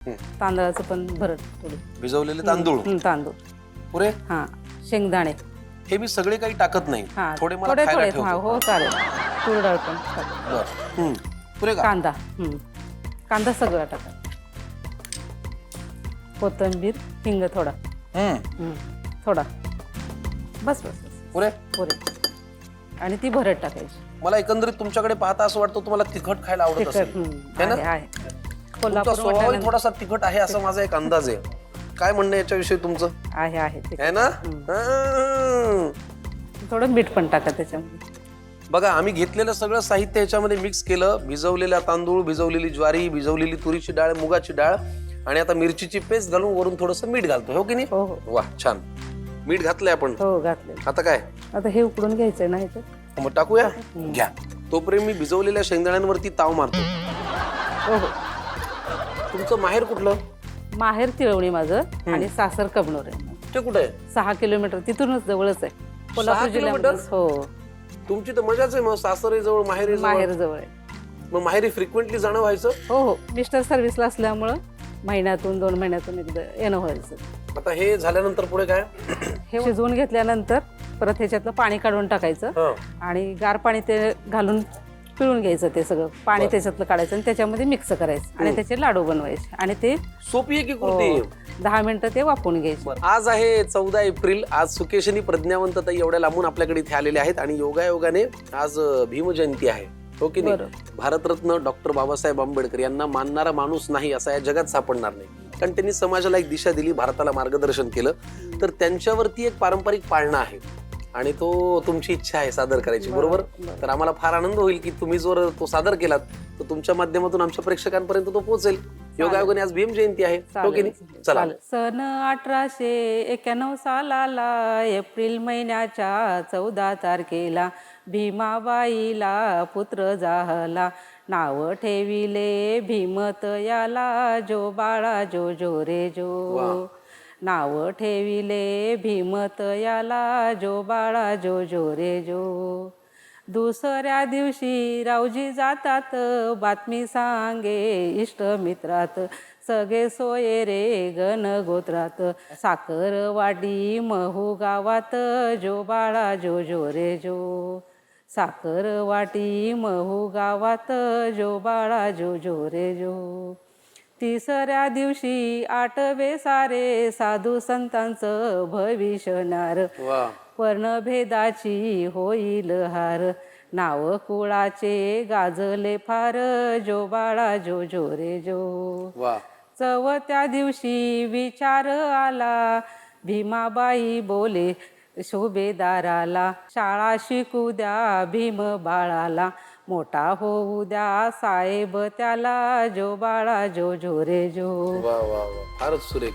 तांदळाचं पण भरड थोडी. भिजवलेले तांदूळ तांदूळ. पुरे. हा, शेंगदाणे. हे मी सगळे काही टाकत नाही, हा, थोडे मला थोडे खायला थोडे. ठेवतो. हा, हो चालेल. तूर डाळ पण टाक. बरं. पुरे का? कांदा. कांदा सगळा टाका. कोथिंबीर, हिंग थोडा. थोडा. बस बस बस. पुरे. पुरे. आणि ती भरड टाकायची. मला एकंदरीत तुमच्याकडे पाहता असं वाटतं तुम्हाला तिखट खायला आवडत असेल, है ना? आहे. तुमचा कोल्हापूर स्वभाव थोडासा तिखट आहे असा माझा एक अंदाज आहे. काय म्हणणं याच्याविषयी तुमचं? आहे आहे. है ना? थोडं मीठ पण टाका त्याच्यामध्ये. बघा, आम्ही घेतलेलं सगळं साहित्य याच्यामध्ये मिक्स केलं. भिजवलेला तांदूळ, भिजवलेली ज्वारी, भिजवलेली तुरीची डाळ, मुगाची डाळ आणि आता मिरचीची पेस्ट घालून वरून थोडंसं मीठ घालतो, हो की नाही? हो हो. वा, छान. मीठ घातलंय आपण. हो, घातले. आता काय? आता हे उकडून घ्यायचं ना ह्याच्यात. मग टाकूया. घ्या. तोपर्यंत मी भिजवलेल्या शेंगदाण्यांवरती ताव मारतो. हो हो. तुमचं माहेर कुठलं? माहेर तिळवणी माझं आणि सासर कबनूर आहे. ते कुठे आहे? 6 किलोमीटर तिथूनच जवळच आहे. कोल्हापूर किलोमीटर? जिल्ह्यामध्ये. हो, तुमची तर मजाच आहे. मग सासरे जवळ, माहेर माहेर जवळ आहे. मग माहेरी फ्रिक्वेंटली जाणं व्हायचं? हो हो. मिस्टर सर्व्हिसला असल्यामुळं महिन्यातून 2 महिन्यातून एकदा येणं व्हायचं. आता हे झाल्यानंतर पुढे काय? हे शिजवून घेतल्यानंतर परत ह्याच्यातलं पाणी काढून टाकायचं आणि गार पाणी ते घालून पिळून घ्यायचं. ते सगळं पाणी त्याच्यातलं काढायचं आणि त्याच्यामध्ये मिक्स करायचं आणि त्याचे लाडू बनवायचे आणि ते सोपी आहे की कृती? 10 मिनिटं ते वाफवून घ्यायचे. आज आहे 14 एप्रिल. आज सुकेशनी प्रज्ञावंत ताई एवढ्या लांबून आपल्याकडे इथे आलेले आहेत आणि योगायोगाने आज भीम जयंती आहे, हो की नाही? भारतरत्न डॉक्टर बाबासाहेब आंबेडकर यांना मानणारा माणूस नाही असा या जगात सापडणार नाही, कारण त्यांनी समाजाला एक दिशा दिली, भारताला मार्गदर्शन केलं. तर त्यांच्यावरती एक पारंपरिक पाळणा आहे आणि तो तुमची इच्छा आहे सादर करायची, बरोबर? तर आम्हाला फार आनंद होईल की तुम्ही जर तो सादर केलात तर तुमच्या माध्यमातून आमच्या प्रेक्षकांपर्यंत तो पोहोचेल. योगायोगाने आज भीम जयंती आहे, हो की नाही? चला. सन 1891 सालाला एप्रिल महिन्याच्या 14 तारखेला भीमाबाईला पुत्र झाला. नाव ठेविले भीमतयाला, जो बाळा जो जो रे जो. नाव ठेविले भीमतयाला, जो बाळा जो जो रे जो. दुसऱ्या दिवशी रावजी जातात, बातमी सांगे इष्टमित्रात. सगळे सोये रे गणगोत्रात, साखरवाडी महू गावात, जो बाळा जो जो रे जो. साखरवाटी महू गावात, जो बाळा जो जो रे जो. तिसऱ्या दिवशी आठवे सारे, साधू संतांचं भविष्यणार. वर्णभेदाची होईल हार, नाव कुळाचे गाजले फार, जो बाळा जो जो रे जो. चौथ्या दिवशी विचार आला, भीमाबाई बोले शोभेदाराला. शाळा शिकू द्या भीम बाळाला, मोठा होऊ द्या साहेब त्याला, जो बाळा जो जो रे जो. वा वा वा, फारच सुरेख.